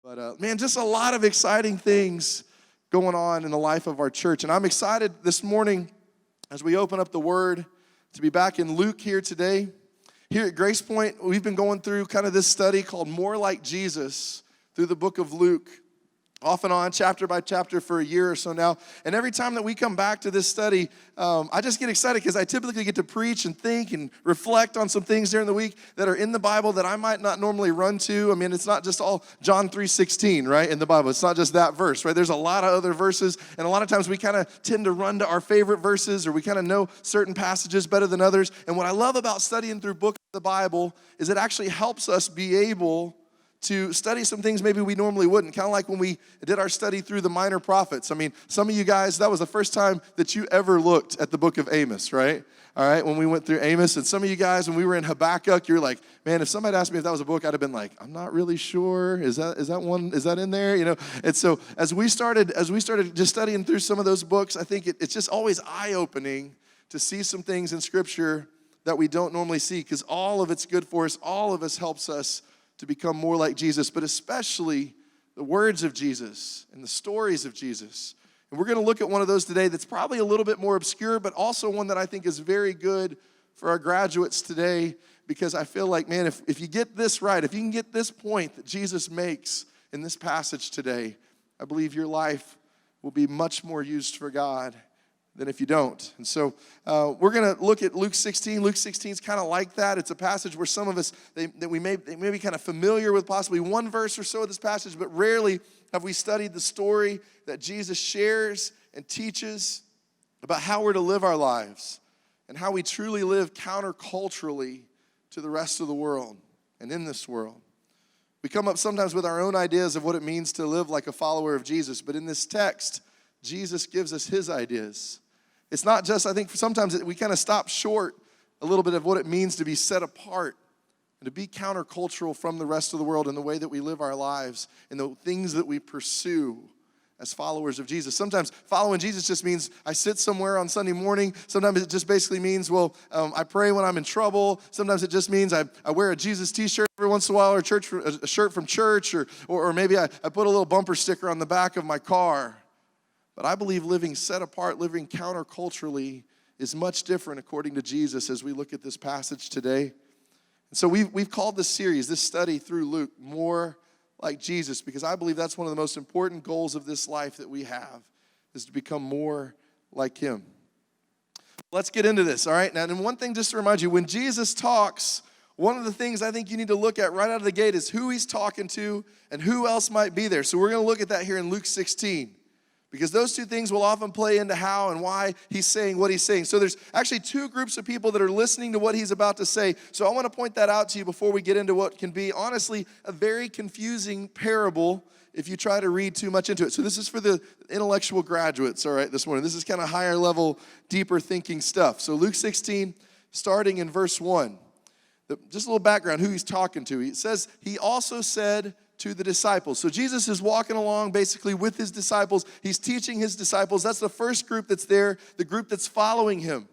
But man, just a lot of exciting things going on in the life of our church. And I'm excited this morning as we open up the Word to be back in Luke here today. Here at Grace Point, we've been going through kind of this study called More Like Jesus through the book of Luke, off and on, chapter by chapter for a year or so now. And every time that we come back to this study, I just get excited because I typically get to preach and think and reflect on some things during the week that are in the Bible that I might not normally run to. I mean, it's not just all John 3:16, right, in the Bible. It's not just that verse, right? There's a lot of other verses, and a lot of times we kind of tend to run to our favorite verses, or we kind of know certain passages better than others. And what I love about studying through books of the Bible is it actually helps us be able to study some things maybe we normally wouldn't, kind of like when we did our study through the minor prophets. I mean, some of you guys, that was the first time that you ever looked at the book of Amos, right? All right, when we went through Amos, and some of you guys, when we were in Habakkuk, you're like, man, if somebody asked me if that was a book, I'd have been like, I'm not really sure. Is that in there? You know. And so as we started just studying through some of those books, I think it's just always eye-opening to see some things in Scripture that we don't normally see, because all of it's good for us. All of us helps us to become more like Jesus, but especially the words of Jesus and the stories of Jesus. And we're going to look at one of those today that's probably a little bit more obscure, but also one that I think is very good for our graduates today, because I feel like, man, if you get this right, if you can get this point that Jesus makes in this passage today, I believe your life will be much more used for God than if you don't. And so we're going to look at Luke 16. Luke 16 is kind of like that. It's a passage where some of us, they may be kind of familiar with possibly one verse or so of this passage, but rarely have we studied the story that Jesus shares and teaches about how we're to live our lives and how we truly live counterculturally to the rest of the world and in this world. We come up sometimes with our own ideas of what it means to live like a follower of Jesus, but in this text, Jesus gives us his ideas. It's not just, I think sometimes we kind of stop short a little bit of what it means to be set apart and to be countercultural from the rest of the world in the way that we live our lives and the things that we pursue as followers of Jesus. Sometimes following Jesus just means I sit somewhere on Sunday morning. Sometimes it just basically means, I pray when I'm in trouble. Sometimes it just means I wear a Jesus t-shirt every once in a while, or a shirt from church, or maybe I put a little bumper sticker on the back of my car. But I believe living set apart, living counterculturally is much different according to Jesus as we look at this passage today. And so we've called this series, this study through Luke, More Like Jesus, because I believe that's one of the most important goals of this life that we have, is to become more like him. Let's get into this, all right? Now, and one thing just to remind you, when Jesus talks, one of the things I think you need to look at right out of the gate is who he's talking to and who else might be there. So we're going to look at that here in Luke 16. Because those two things will often play into how and why he's saying what he's saying. So there's actually two groups of people that are listening to what he's about to say. So I want to point that out to you before we get into what can be, honestly, a very confusing parable if you try to read too much into it. So this is for the intellectual graduates, all right, this morning. This is kind of higher level, deeper thinking stuff. So Luke 16, starting in verse 1. Just a little background, who he's talking to. He says, he also said to the disciples. So Jesus is walking along basically with his disciples. He's teaching his disciples. That's the first group that's there, the group that's following him.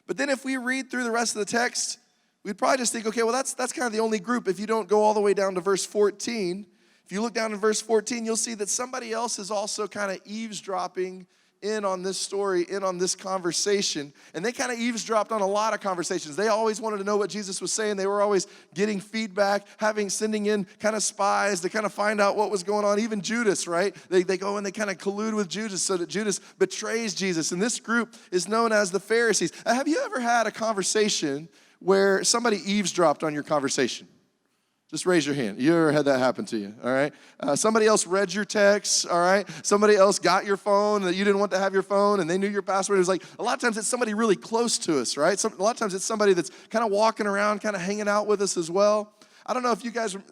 But then if we read through the rest of the text, we'd probably just think, okay, well, that's kind of the only group if you don't go all the way down to verse 14. If you look down in verse 14, you'll see that somebody else is also kind of eavesdropping in on this story, in on this conversation. And they kind of eavesdropped on a lot of conversations. They always wanted to know what Jesus was saying. They were always getting feedback, sending in kind of spies to kind of find out what was going on. Even Judas, right? They go and they kind of collude with Judas so that Judas betrays Jesus. And this group is known as the Pharisees. Have you ever had a conversation where somebody eavesdropped on your conversation? Just raise your hand. You ever had that happen to you, all right? Somebody else read your texts, all right? Somebody else got your phone that you didn't want to have your phone, and they knew your password. It was like, a lot of times it's somebody really close to us, right? A lot of times it's somebody that's kind of walking around, kind of hanging out with us as well. I don't know if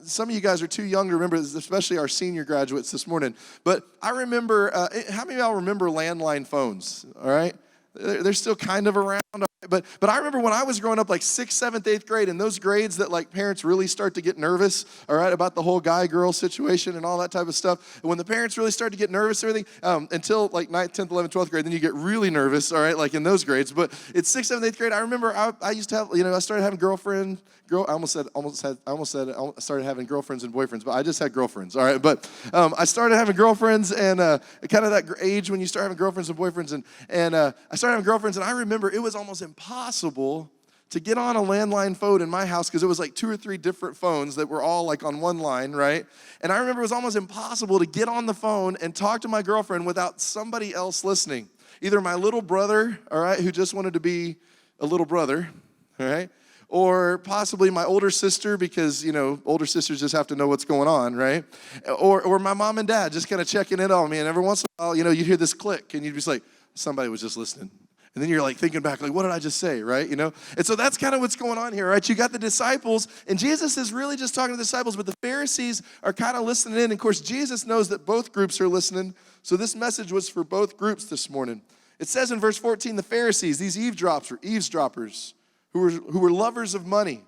some of you guys are too young to remember this, especially our senior graduates this morning, but I remember, how many of y'all remember landline phones, all right? They're still kind of around. But I remember when I was growing up, like 6th, 7th, 8th grade, and those grades that like parents really start to get nervous, all right, about the whole guy-girl situation and all that type of stuff. And when the parents really start to get nervous and everything, until like 9th, 10th, 11th, 12th grade, then you get really nervous, all right, like in those grades. But it's 6th, 7th, 8th grade. I remember I used to have, I started having I started having girlfriends and boyfriends, but I just had girlfriends, all right? But I started having girlfriends, and kind of that age when you start having girlfriends and boyfriends, and I started having girlfriends, and I remember it was almost impossible to get on a landline phone in my house because it was like 2 or 3 different phones that were all like on one line, right? And I remember it was almost impossible to get on the phone and talk to my girlfriend without somebody else listening. Either my little brother, all right, who just wanted to be a little brother, all right? Or possibly my older sister, because, older sisters just have to know what's going on, right? Or my mom and dad just kind of checking in on me. And every once in a while, you hear this click, and you'd be just like, somebody was just listening. And then you're like thinking back, like, what did I just say, right? And so that's kind of what's going on here, right? You got the disciples, and Jesus is really just talking to the disciples, but the Pharisees are kind of listening in. And of course, Jesus knows that both groups are listening. So this message was for both groups this morning. It says in verse 14, the Pharisees, these eavesdroppers, who were lovers of money,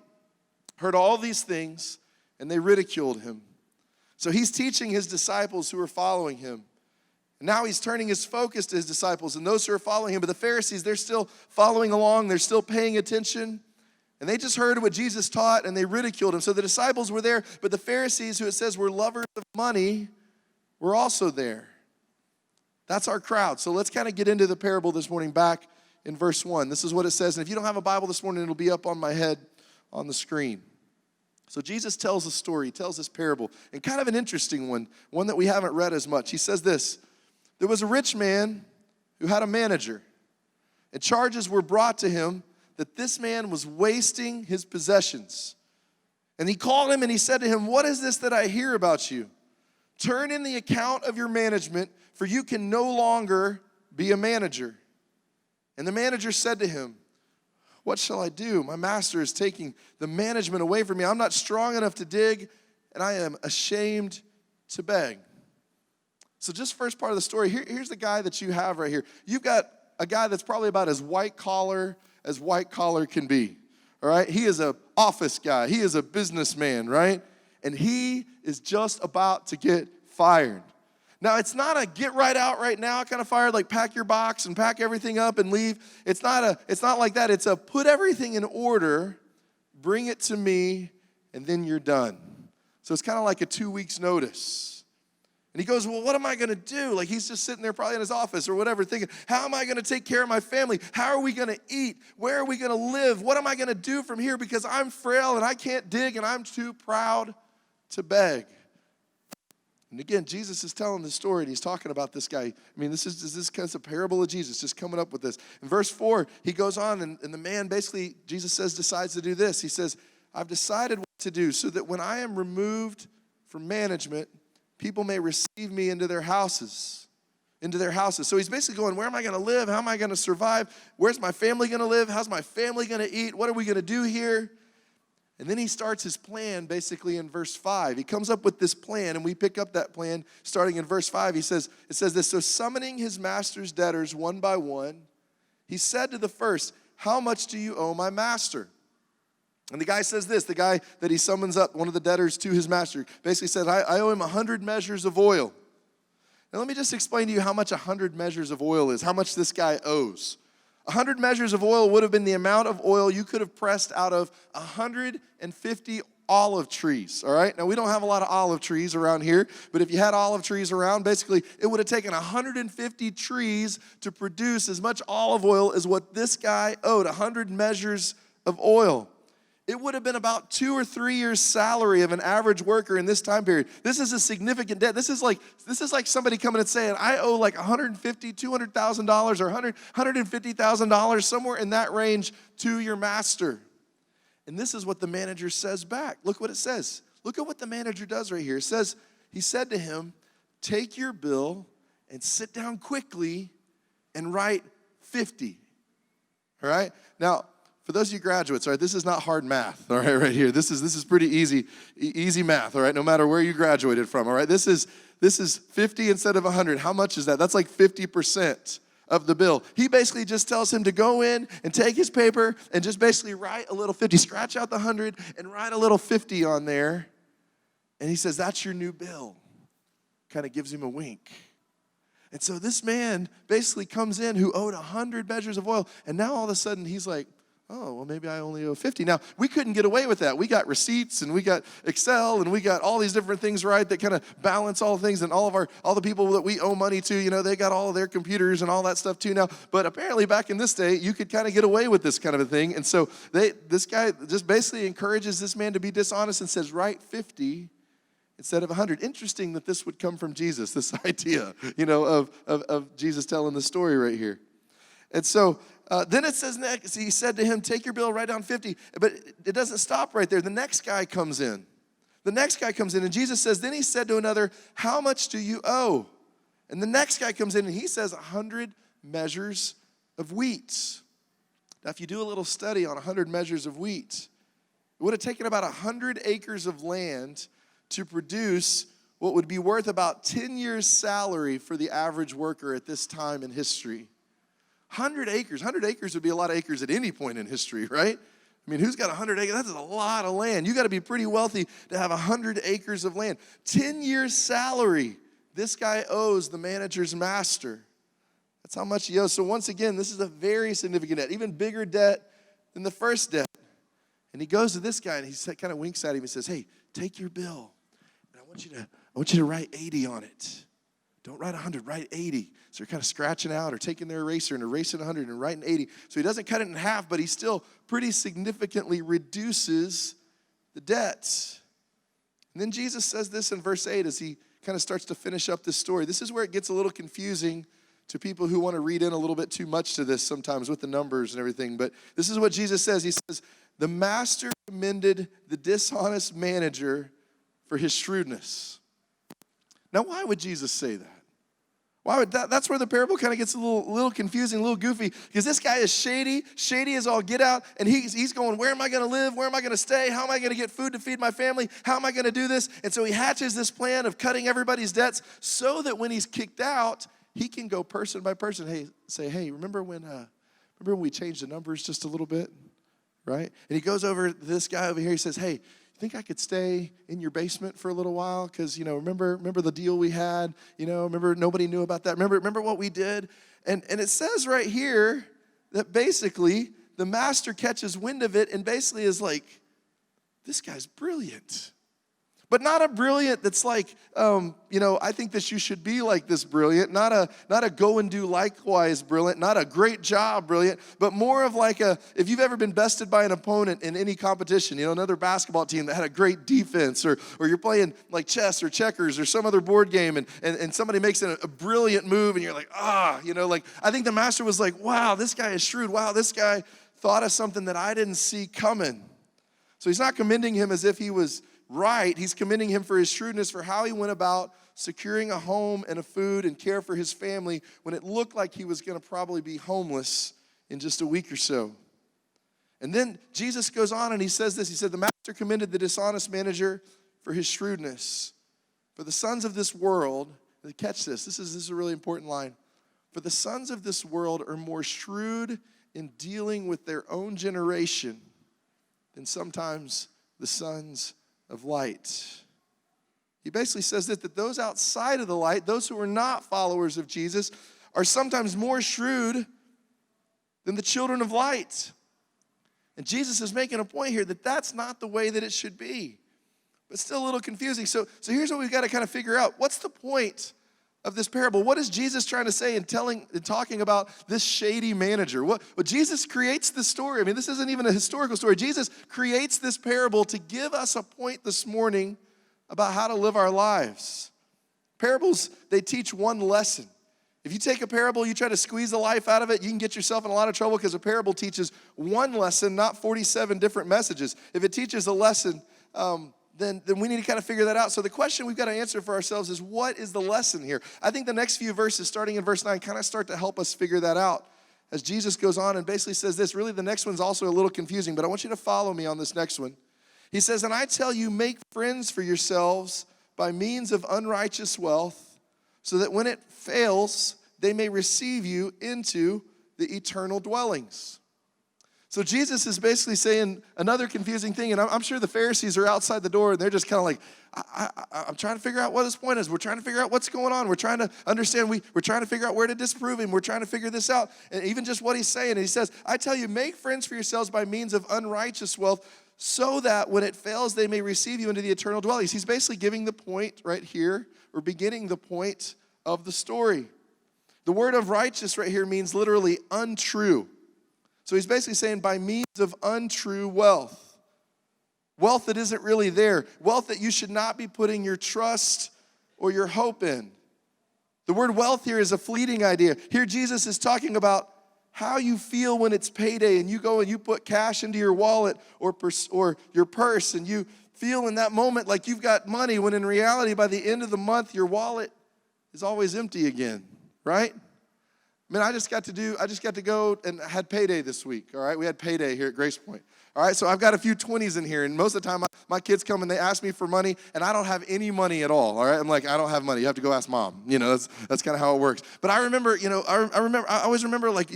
heard all these things, and they ridiculed him. So he's teaching his disciples who are following him. And now he's turning his focus to his disciples and those who are following him. But the Pharisees, they're still following along. They're still paying attention. And they just heard what Jesus taught, and they ridiculed him. So the disciples were there, but the Pharisees, who it says were lovers of money, were also there. That's our crowd. So let's kind of get into the parable this morning back in verse 1. This is what it says. And if you don't have a Bible this morning, it'll be up on my head on the screen. So Jesus tells a story, he tells this parable, and kind of an interesting one that we haven't read as much. He says this: there was a rich man who had a manager, and charges were brought to him that this man was wasting his possessions. And he called him and he said to him, "What is this that I hear about you? Turn in the account of your management, for you can no longer be a manager." And the manager said to him, "What shall I do? My master is taking the management away from me. I'm not strong enough to dig, and I am ashamed to beg." So just first part of the story, here's the guy that you have right here. You've got a guy that's probably about as white collar can be, all right? He is an office guy. He is a businessman, right? And he is just about to get fired. Now, it's not a get right out right now kind of fired, like pack your box and pack everything up and leave. It's not like that. It's a put everything in order, bring it to me, and then you're done. So it's kind of like a 2 weeks notice. And he goes, "Well, what am I going to do?" Like he's just sitting there probably in his office or whatever thinking, how am I going to take care of my family? How are we going to eat? Where are we going to live? What am I going to do from here? Because I'm frail and I can't dig and I'm too proud to beg. And again, Jesus is telling the story, and he's talking about this guy. I mean, this is kind of a parable of Jesus, just coming up with this. In verse 4, he goes on, and the man basically, Jesus says, decides to do this. He says, "I've decided what to do so that when I am removed from management, people may receive me into their houses. So he's basically going, where am I going to live? How am I going to survive? Where's my family going to live? How's my family going to eat? What are we going to do here?" And then he starts his plan basically in verse 5. He comes up with this plan, and we pick up that plan starting in verse 5. It says this: "So summoning his master's debtors one by one, he said to the first, 'How much do you owe my master?' And the guy says this, the guy that he summons up, one of the debtors to his master, basically says, I owe him 100 measures of oil. Now let me just explain to you how much 100 measures of oil is, how much this guy owes. 100 measures of oil would have been the amount of oil you could have pressed out of 150 olive trees, all right? Now, we don't have a lot of olive trees around here, but if you had olive trees around, basically, it would have taken 150 trees to produce as much olive oil as what this guy owed, 100 measures of oil. It would have been about 2 or 3 years' salary of an average worker in this time period. This is a significant debt. This is like somebody coming and saying, I owe like $150,000, $200,000 or $150,000, somewhere in that range to your master. And this is what the manager says back. Look what it says. Look at what the manager does right here. It says, he said to him, "Take your bill and sit down quickly and write 50. All right? Now, for those of you graduates, all right, this is not hard math, all right here. This is pretty easy math, all right, no matter where you graduated from, all right? This is 50 instead of 100. How much is that? That's like 50%. of the bill. He basically just tells him to go in and take his paper and just basically write a little 50, scratch out the 100 and write a little 50 on there. And he says, that's your new bill. Kind of gives him a wink. And so this man basically comes in who owed 100 measures of oil. And now all of a sudden he's like, oh, well, maybe I only owe 50. Now, we couldn't get away with that. We got receipts and we got Excel and we got all these different things, right, that kind of balance all things. And all the people that we owe money to, they got all of their computers and all that stuff too now. But apparently back in this day, you could kind of get away with this kind of a thing. And so this guy just basically encourages this man to be dishonest and says, write 50 instead of 100. Interesting that this would come from Jesus, this idea, of Jesus telling the story right here. And so then it says next, he said to him, take your bill, write down 50. But it doesn't stop right there. The next guy comes in. And Jesus says, then he said to another, how much do you owe? And the next guy comes in and he says 100 measures of wheat. Now, if you do a little study on 100 measures of wheat, it would have taken about 100 acres of land to produce what would be worth about 10 years' salary for the average worker at this time in history. 100 acres. 100 acres would be a lot of acres at any point in history, right? I mean, who's got 100 acres? That's a lot of land. You got to be pretty wealthy to have 100 acres of land. 10 years' salary this guy owes the manager's master. That's how much he owes. So once again, this is a very significant debt, even bigger debt than the first debt. And he goes to this guy and he kind of winks at him and says, hey, take your bill. And I want you to write 80 on it. Don't write 100, write 80. So you're kind of scratching out or taking their eraser and erasing 100 and writing 80. So he doesn't cut it in half, but he still pretty significantly reduces the debt. And then Jesus says this in verse 8 as he kind of starts to finish up this story. This is where it gets a little confusing to people who want to read in a little bit too much to this sometimes with the numbers and everything. But this is what Jesus says. He says, the master commended the dishonest manager for his shrewdness. Now, why would Jesus say that? Why would that's where the parable kind of gets a little confusing, a little goofy, because this guy is shady as all get out, and he's going, where am I going to live? Where am I going to stay? How am I going to get food to feed my family? How am I going to do this? And so he hatches this plan of cutting everybody's debts so that when he's kicked out, he can go person by person, say, remember when we changed the numbers just a little bit, right? And he goes over to this guy over here, he says, hey, think I could stay in your basement for a little while? Because, remember the deal we had? Remember nobody knew about that? Remember what we did? And it says right here that basically the master catches wind of it and basically is like, this guy's brilliant. But not a brilliant that's like, I think that you should be like this brilliant. Not a go and do likewise brilliant. Not a great job brilliant. But more of like if you've ever been bested by an opponent in any competition, another basketball team that had a great defense, or you're playing like chess or checkers or some other board game and somebody makes a brilliant move and you're like, I think the master was like, wow, this guy is shrewd. Wow, this guy thought of something that I didn't see coming. So he's not commending him as if he was right. He's commending him for his shrewdness, for how he went about securing a home and a food and care for his family when it looked like he was going to probably be homeless in just a week or so. And then Jesus goes on and he says this. He said, the master commended the dishonest manager for his shrewdness. For the sons of this world, catch this. This is a really important line. For the sons of this world are more shrewd in dealing with their own generation than sometimes the sons of light. He basically says that those outside of the light, those who are not followers of Jesus, are sometimes more shrewd than the children of light. And Jesus is making a point here that that's not the way that it should be. But still a little confusing. So here's what we've got to kind of figure out. What's the point of this parable? What is Jesus trying to say in talking about this shady manager? Well, Jesus creates this story. I mean, this isn't even a historical story. Jesus creates this parable to give us a point this morning about how to live our lives. Parables, they teach one lesson. If you take a parable, you try to squeeze the life out of it, you can get yourself in a lot of trouble because a parable teaches one lesson, not 47 different messages. If it teaches a lesson, then we need to kind of figure that out. So the question we've got to answer for ourselves is, what is the lesson here? I think the next few verses, starting in verse 9, kind of start to help us figure that out. As Jesus goes on and basically says this, really the next one's also a little confusing, but I want you to follow me on this next one. He says, and I tell you, make friends for yourselves by means of unrighteous wealth, so that when it fails, they may receive you into the eternal dwellings. So Jesus is basically saying another confusing thing, and I'm sure the Pharisees are outside the door, and they're just kind of like, I'm trying to figure out what his point is. We're trying to figure out what's going on. We're trying to understand. We're trying to figure out where to disprove him. We're trying to figure this out. And even just what he's saying, and he says, I tell you, make friends for yourselves by means of unrighteous wealth, so that when it fails, they may receive you into the eternal dwellings. He's basically giving the point right here, or beginning the point of the story. The word of righteous right here means literally untrue. So he's basically saying by means of untrue wealth. Wealth that isn't really there. Wealth that you should not be putting your trust or your hope in. The word wealth here is a fleeting idea. Here Jesus is talking about how you feel when it's payday and you go and you put cash into your wallet or your purse, and you feel in that moment like you've got money, when in reality by the end of the month your wallet is always empty again, right? I mean, I just got to go and I had payday this week, all right? We had payday here at Grace Point, all right? So I've got a few 20s in here, and most of the time my kids come and they ask me for money, and I don't have any money at all, all right? I'm like, I don't have money. You have to go ask mom. You know, that's kind of how it works. But I remember, I always remember, like,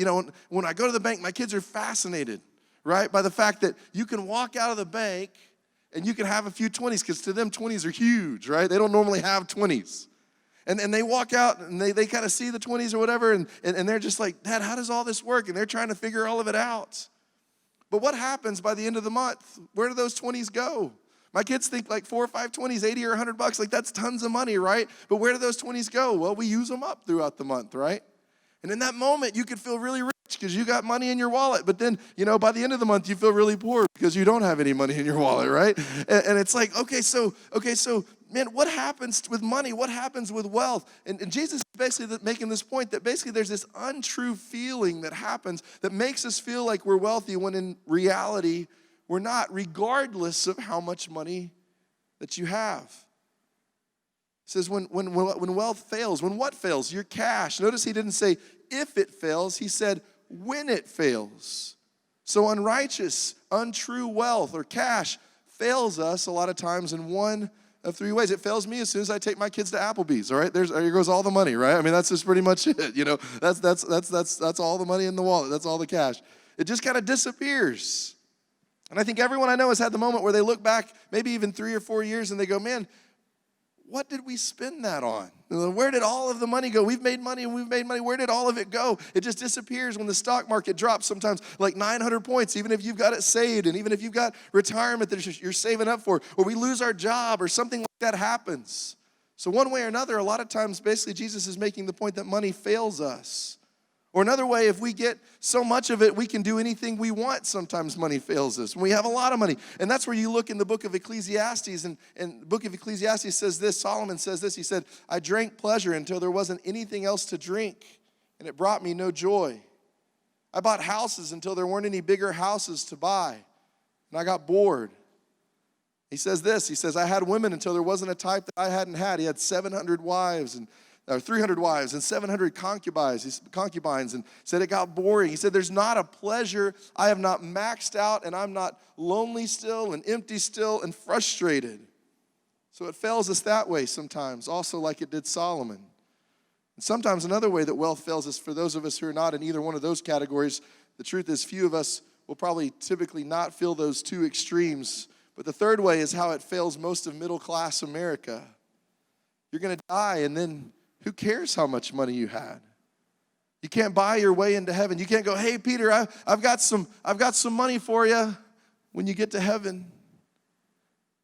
when I go to the bank, my kids are fascinated, right, by the fact that you can walk out of the bank and you can have a few 20s, because to them 20s are huge, right? They don't normally have 20s. And they walk out and they kind of see the 20s or whatever, and they're just like, Dad, how does all this work? And they're trying to figure all of it out. But what happens by the end of the month? Where do those 20s go? My kids think like 4 or 5 20s, 80 or $100, like that's tons of money, right? But where do those 20s go? Well, we use them up throughout the month, right? And in that moment, you could feel really rich because you got money in your wallet. But then, by the end of the month, you feel really poor because you don't have any money in your wallet, right? And it's like, okay, so, man, what happens with money? What happens with wealth? And Jesus is basically making this point that basically there's this untrue feeling that happens that makes us feel like we're wealthy when in reality we're not, regardless of how much money that you have. It says when wealth fails, when what fails? Your cash. Notice he didn't say if it fails, he said when it fails. So unrighteous, untrue wealth or cash fails us a lot of times in one of 3 ways. It fails me as soon as I take my kids to Applebee's, all right? There goes all the money, right? I mean, that's just pretty much it, That's all the money in the wallet. That's all the cash. It just kind of disappears. And I think everyone I know has had the moment where they look back, maybe even 3 or 4 years, and they go, man, what did we spend that on? Where did all of the money go? We've made money and we've made money. Where did all of it go? It just disappears when the stock market drops sometimes like 900 points, even if you've got it saved and even if you've got retirement that you're saving up for, or we lose our job or something like that happens. So one way or another, a lot of times, basically Jesus is making the point that money fails us. Or another way, if we get so much of it, we can do anything we want. Sometimes money fails us. When we have a lot of money. And that's where you look in the book of Ecclesiastes. And the book of Ecclesiastes says this, Solomon says this. He said, I drank pleasure until there wasn't anything else to drink, and it brought me no joy. I bought houses until there weren't any bigger houses to buy, and I got bored. He says this, he says, I had women until there wasn't a type that I hadn't had. He had 700 wives or 300 wives and 700 concubines, and said it got boring. He said, there's not a pleasure I have not maxed out, and I'm not lonely still and empty still and frustrated. So it fails us that way sometimes, also like it did Solomon. And sometimes another way that wealth fails us, for those of us who are not in either one of those categories, the truth is few of us will probably typically not feel those two extremes. But the third way is how it fails most of middle-class America. You're going to die, and then who cares how much money you had? You can't buy your way into heaven. You can't go, hey, Peter, I've got some money for you when you get to heaven,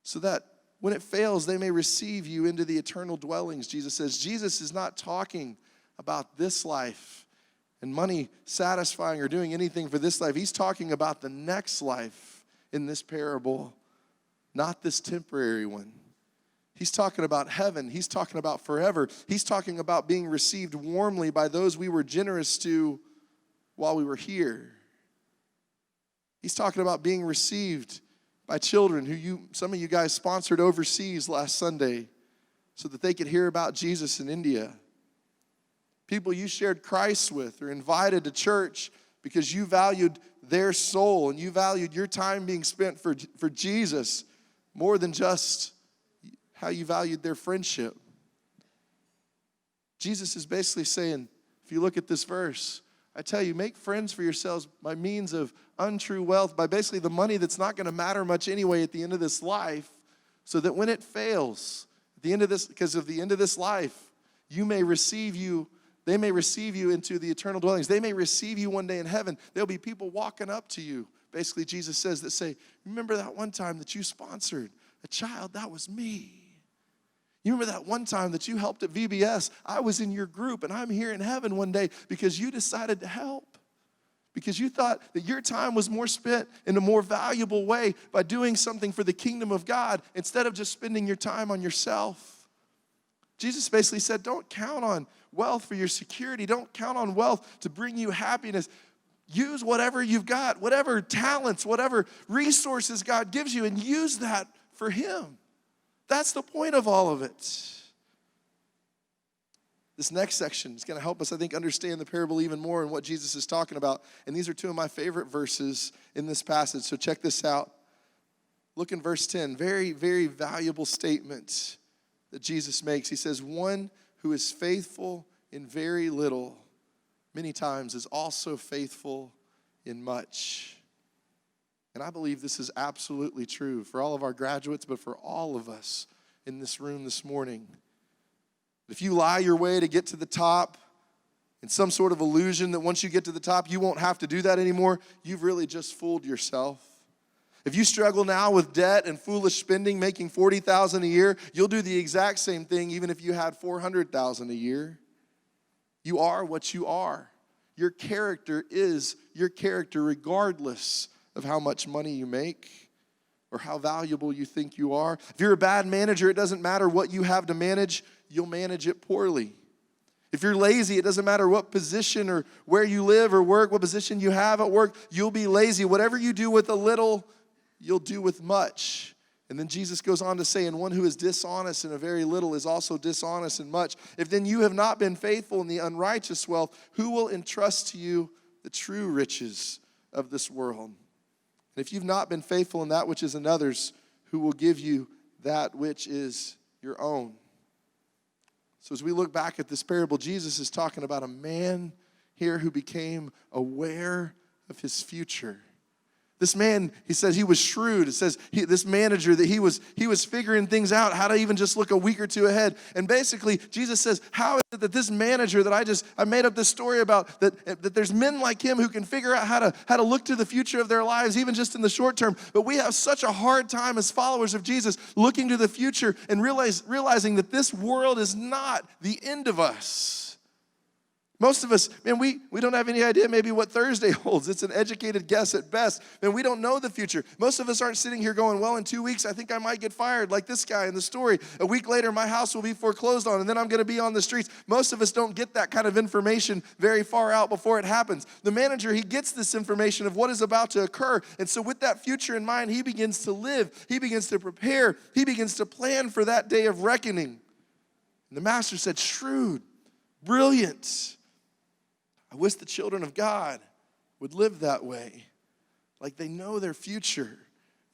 so that when it fails, they may receive you into the eternal dwellings, Jesus says. Jesus is not talking about this life and money satisfying or doing anything for this life. He's talking about the next life in this parable, not this temporary one. He's talking about heaven. He's talking about forever. He's talking about being received warmly by those we were generous to while we were here. He's talking about being received by children who some of you guys sponsored overseas last Sunday so that they could hear about Jesus in India. People you shared Christ with or invited to church because you valued their soul and you valued your time being spent for Jesus more than just how you valued their friendship. Jesus is basically saying, If you look at this verse, I tell you, make friends for yourselves by means of untrue wealth, by basically the money that's not going to matter much anyway at the end of this life, so that when it fails, at the end of this, because of the end of this life, they may receive you into the eternal dwellings. They may receive you one day in heaven. There'll be people walking up to you, basically Jesus says, that say, remember that one time that you sponsored a child? That was me. You remember that one time that you helped at VBS? I was in your group, and I'm here in heaven one day because you decided to help. Because you thought that your time was more spent in a more valuable way by doing something for the kingdom of God instead of just spending your time on yourself. Jesus basically said, don't count on wealth for your security. Don't count on wealth to bring you happiness. Use whatever you've got, whatever talents, whatever resources God gives you, and use that for Him. That's the point of all of it. This next section is going to help us, I think, understand the parable even more and what Jesus is talking about. And these are two of my favorite verses in this passage. So check this out. Look in verse 10. Very, very valuable statement that Jesus makes. He says, one who is faithful in very little, many times is also faithful in much. And I believe this is absolutely true for all of our graduates, but for all of us in this room this morning. If you lie your way to get to the top in some sort of illusion that once you get to the top, you won't have to do that anymore, you've really just fooled yourself. If you struggle now with debt and foolish spending, making $40,000 a year, you'll do the exact same thing even if you had $400,000 a year. You are what you are. Your character is your character regardless of how much money you make or how valuable you think you are. If you're a bad manager, it doesn't matter what you have to manage, you'll manage it poorly. If you're lazy, it doesn't matter what position or where you live or work, what position you have at work, you'll be lazy. Whatever you do with a little, you'll do with much. And then Jesus goes on to say, and one who is dishonest in a very little is also dishonest in much. If then you have not been faithful in the unrighteous wealth, who will entrust to you the true riches of this world? And if you've not been faithful in that which is another's, who will give you that which is your own? So as we look back at this parable, Jesus is talking about a man here who became aware of his future. This man, he says he was shrewd. It says this manager that he was figuring things out, how to even just look a week or two ahead. And basically, Jesus says, how is it that this manager that I made up this story about, that there's men like him who can figure out how to look to the future of their lives, even just in the short term. But we have such a hard time as followers of Jesus looking to the future and realizing that this world is not the end of us. Most of us, man, we don't have any idea maybe what Thursday holds. It's an educated guess at best. Man, we don't know the future. Most of us aren't sitting here going, well, in 2 weeks, I think I might get fired like this guy in the story. A week later, my house will be foreclosed on, and then I'm going to be on the streets. Most of us don't get that kind of information very far out before it happens. The manager, he gets this information of what is about to occur, and so with that future in mind, he begins to live. He begins to prepare. He begins to plan for that day of reckoning. And the master said, shrewd, brilliant. I wish the children of God would live that way. Like they know their future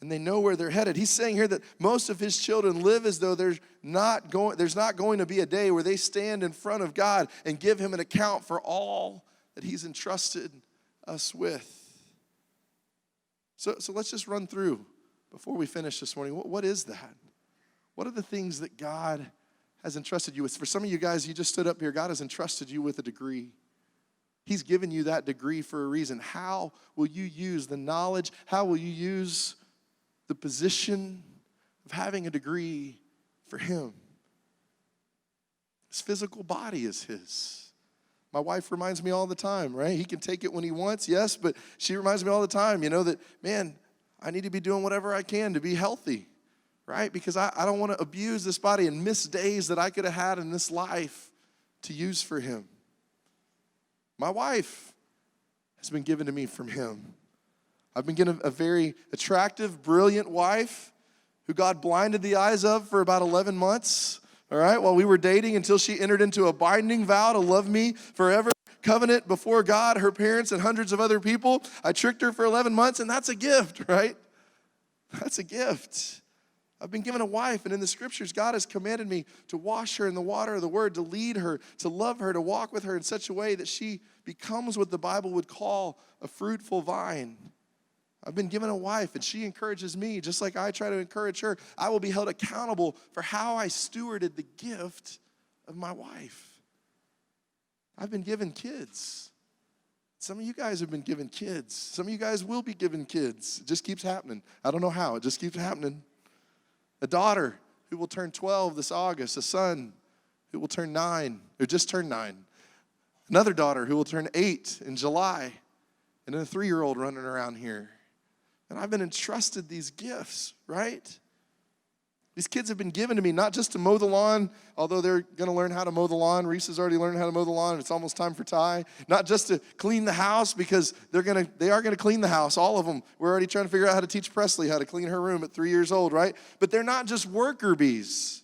and they know where they're headed. He's saying here that most of his children live as though there's not going to be a day where they stand in front of God and give him an account for all that he's entrusted us with. So let's just run through before we finish this morning. What is that? What are the things that God has entrusted you with? For some of you guys, you just stood up here. God has entrusted you with a degree. He's given you that degree for a reason. How will you use the knowledge? How will you use the position of having a degree for him? His physical body is his. My wife reminds me all the time, right? He can take it when he wants, yes, but she reminds me all the time, that, man, I need to be doing whatever I can to be healthy, right? Because I don't want to abuse this body and miss days that I could have had in this life to use for him. My wife has been given to me from him. I've been given a very attractive, brilliant wife who God blinded the eyes of for about 11 months, all right, while we were dating until she entered into a binding vow to love me forever, covenant before God, her parents, and hundreds of other people. I tricked her for 11 months, and that's a gift, right? That's a gift. I've been given a wife, and in the scriptures, God has commanded me to wash her in the water of the word, to lead her, to love her, to walk with her in such a way that she becomes what the Bible would call a fruitful vine. I've been given a wife, and she encourages me just like I try to encourage her. I will be held accountable for how I stewarded the gift of my wife. I've been given kids. Some of you guys have been given kids. Some of you guys will be given kids. It just keeps happening. I don't know how. It just keeps happening. A daughter who will turn 12 this August. A son who will turn 9, or just turn 9. Another daughter who will turn 8 in July. And then a 3-year-old running around here. And I've been entrusted these gifts, right? These kids have been given to me not just to mow the lawn, although they're going to learn how to mow the lawn. Reese has already learned how to mow the lawn, and it's almost time for Ty. Not just to clean the house, because they are going to clean the house, all of them. We're already trying to figure out how to teach Presley how to clean her room at 3 years old, right? But they're not just worker bees.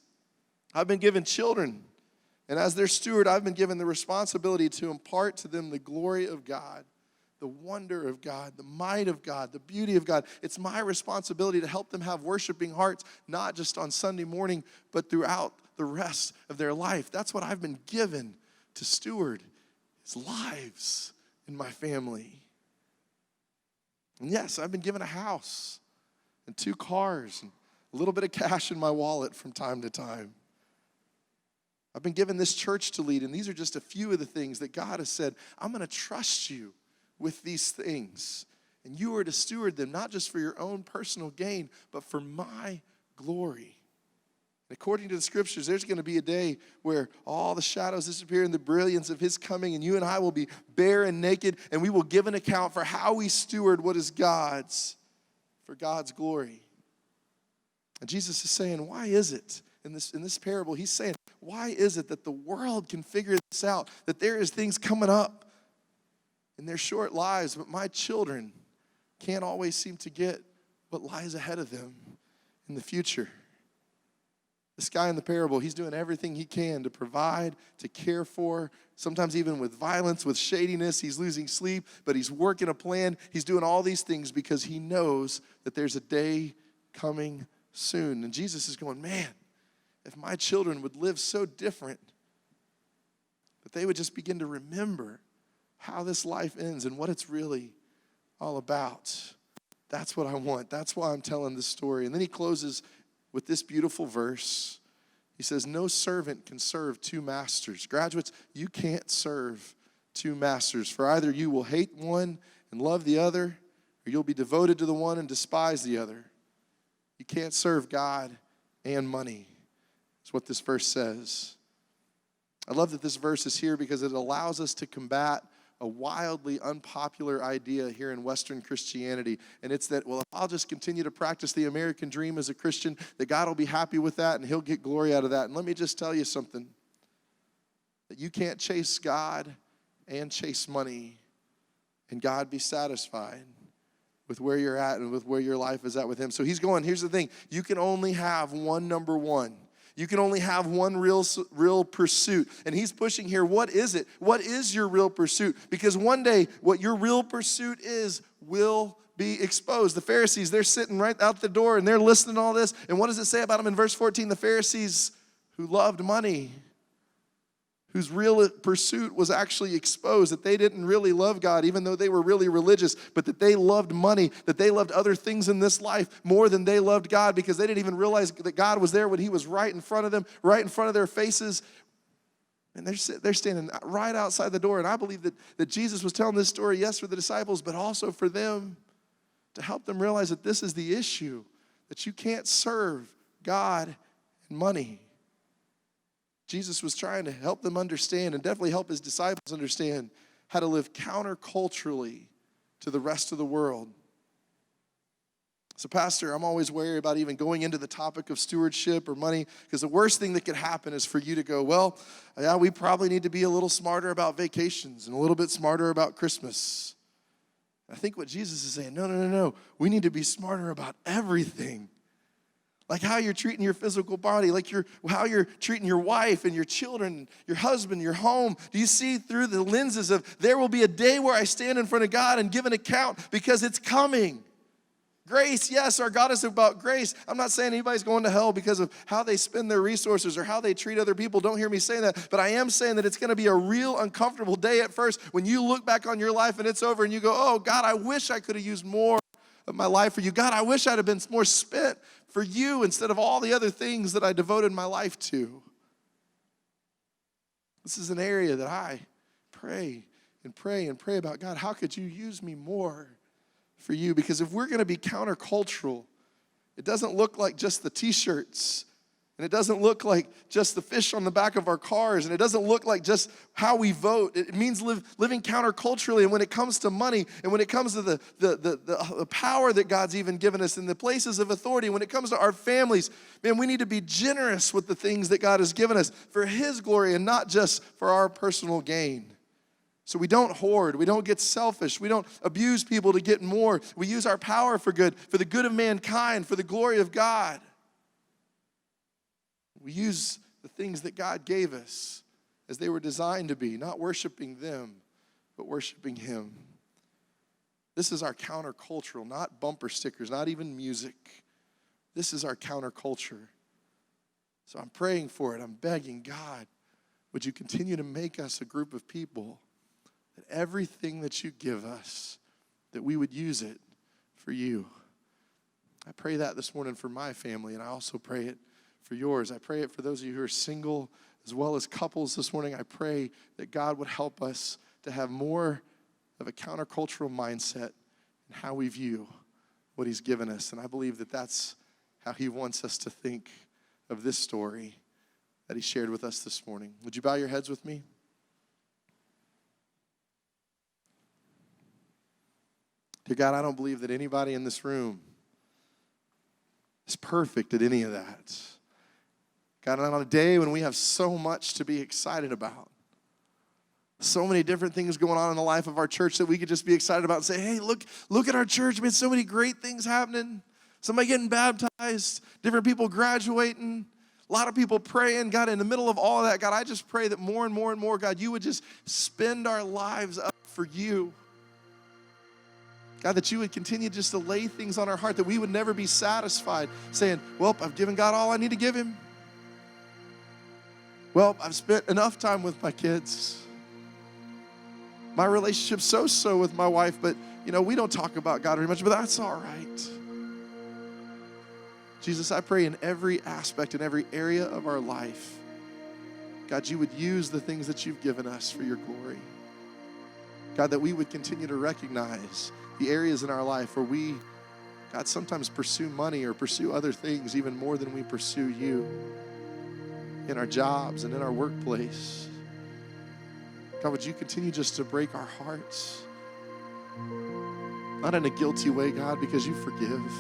I've been given children, and as their steward, I've been given the responsibility to impart to them the glory of God, the wonder of God, the might of God, the beauty of God. It's my responsibility to help them have worshiping hearts, not just on Sunday morning, but throughout the rest of their life. That's what I've been given to steward, is lives in my family. And yes, I've been given a house and 2 cars and a little bit of cash in my wallet from time to time. I've been given this church to lead, and these are just a few of the things that God has said, I'm going to trust you with these things. And you are to steward them, not just for your own personal gain, but for my glory. And according to the scriptures, there's going to be a day where all the shadows disappear and the brilliance of his coming, and you and I will be bare and naked, and we will give an account for how we steward what is God's, for God's glory. And Jesus is saying, why is it, in this parable, he's saying, why is it that the world can figure this out, that there is things coming up in their short lives, but my children can't always seem to get what lies ahead of them in the future? This guy in the parable, he's doing everything he can to provide, to care for, sometimes even with violence, with shadiness. He's losing sleep, but he's working a plan. He's doing all these things because he knows that there's a day coming soon. And Jesus is going, man, if my children would live so different, that they would just begin to remember how this life ends and what it's really all about. That's what I want. That's why I'm telling this story. And then he closes with this beautiful verse. He says, no servant can serve 2 masters. Graduates, you can't serve 2 masters. For either you will hate one and love the other, or you'll be devoted to the one and despise the other. You can't serve God and money. That's what this verse says. I love that this verse is here because it allows us to combat a wildly unpopular idea here in Western Christianity. And it's that, well, if I'll just continue to practice the American dream as a Christian, that God will be happy with that and he'll get glory out of that. And let me just tell you something, that you can't chase God and chase money and God be satisfied with where you're at and with where your life is at with him. So he's going, here's the thing, you can only have one number one. You can only have one real pursuit. And he's pushing here, what is it? What is your real pursuit? Because one day, what your real pursuit is will be exposed. The Pharisees, they're sitting right out the door and they're listening to all this. And what does it say about them in verse 14? The Pharisees who loved money, whose real pursuit was actually exposed, that they didn't really love God, even though they were really religious, but that they loved money, that they loved other things in this life more than they loved God, because they didn't even realize that God was there when he was right in front of them, right in front of their faces. And they're standing right outside the door. And I believe that Jesus was telling this story, yes, for the disciples, but also for them, to help them realize that this is the issue, that you can't serve God and money. Jesus was trying to help them understand, and definitely help his disciples understand, how to live counterculturally to the rest of the world. So, Pastor, I'm always wary about even going into the topic of stewardship or money, because the worst thing that could happen is for you to go, well, yeah, we probably need to be a little smarter about vacations and a little bit smarter about Christmas. I think what Jesus is saying, no. We need to be smarter about everything. Like how you're treating your physical body, like how you're treating your wife and your children, your husband, your home. Do you see through the lenses of, there will be a day where I stand in front of God and give an account, because it's coming. Grace, yes, our God is about grace. I'm not saying anybody's going to hell because of how they spend their resources or how they treat other people. Don't hear me saying that. But I am saying that it's going to be a real uncomfortable day at first when you look back on your life and it's over and you go, oh, God, I wish I could have used more of my life for you. God, I wish I'd have been more spent for you instead of all the other things that I devoted my life to. This is an area that I pray and pray and pray about. God, how could you use me more for you? Because if we're going to be countercultural, it doesn't look like just the t-shirts, and it doesn't look like just the fish on the back of our cars, and it doesn't look like just how we vote. It means living counterculturally, and when it comes to money, and when it comes to the power that God's even given us in the places of authority, when it comes to our families, man, we need to be generous with the things that God has given us for His glory and not just for our personal gain. So we don't hoard, we don't get selfish, we don't abuse people to get more. We use our power for good, for the good of mankind, for the glory of God. We use the things that God gave us as they were designed to be, not worshiping them, but worshiping Him. This is our countercultural, not bumper stickers, not even music. This is our counterculture. So I'm praying for it. I'm begging God, would you continue to make us a group of people that everything that you give us, that we would use it for you. I pray that this morning for my family, and I also pray it for yours. I pray it for those of you who are single as well as couples this morning. I pray that God would help us to have more of a countercultural mindset in how we view what He's given us. And I believe that that's how He wants us to think of this story that He shared with us this morning. Would you bow your heads with me? Dear God, I don't believe that anybody in this room is perfect at any of that. God, on a day when we have so much to be excited about, so many different things going on in the life of our church that we could just be excited about and say, hey, look at our church. Man, so many great things happening. Somebody getting baptized, different people graduating, a lot of people praying. God, in the middle of all of that, God, I just pray that more and more and more, God, you would just spend our lives up for you. God, that you would continue just to lay things on our heart, that we would never be satisfied saying, well, I've given God all I need to give Him. Well, I've spent enough time with my kids. My relationship's so with my wife, but, we don't talk about God very much, but that's all right. Jesus, I pray in every aspect, in every area of our life, God, you would use the things that you've given us for your glory. God, that we would continue to recognize the areas in our life where we, God, sometimes pursue money or pursue other things even more than we pursue you in our jobs and in our workplace. God, would you continue just to break our hearts? Not in a guilty way, God, because you forgive,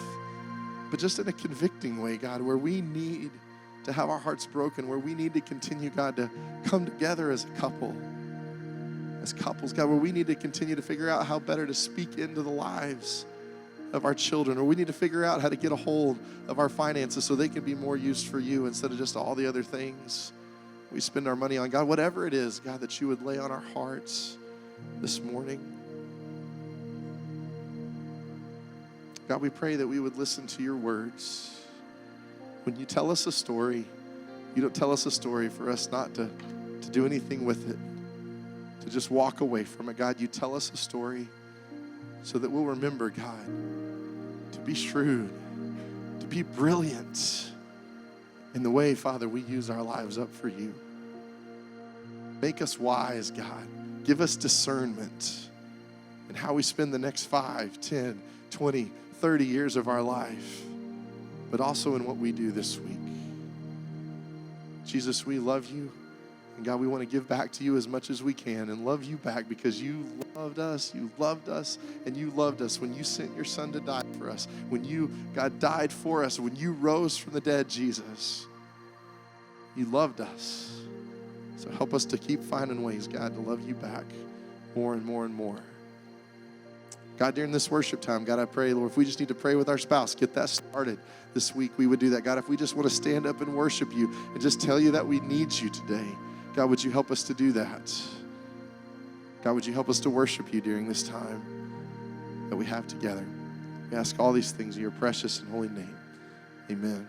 but just in a convicting way, God, where we need to have our hearts broken, where we need to continue, God, to come together as a couple. As couples, God, where we need to continue to figure out how better to speak into the lives of our children, or we need to figure out how to get a hold of our finances so they can be more used for you instead of just all the other things we spend our money on. God, whatever it is, God, that you would lay on our hearts this morning. God, we pray that we would listen to your words. When you tell us a story, you don't tell us a story for us not to do anything with it, to just walk away from it. God, you tell us a story so that we'll remember, God, to be shrewd, to be brilliant in the way, Father, we use our lives up for you. Make us wise, God. Give us discernment in how we spend the next 5, 10, 20, 30 years of our life, but also in what we do this week. Jesus, we love you. And God, we want to give back to you as much as we can and love you back because you loved us, and you loved us when you sent your Son to die for us, when you, God, died for us, when you rose from the dead, Jesus. You loved us. So help us to keep finding ways, God, to love you back more and more and more. God, during this worship time, God, I pray, Lord, if we just need to pray with our spouse, get that started this week, we would do that. God, if we just want to stand up and worship you and just tell you that we need you today, God, would you help us to do that? God, would you help us to worship you during this time that we have together? We ask all these things in your precious and holy name. Amen.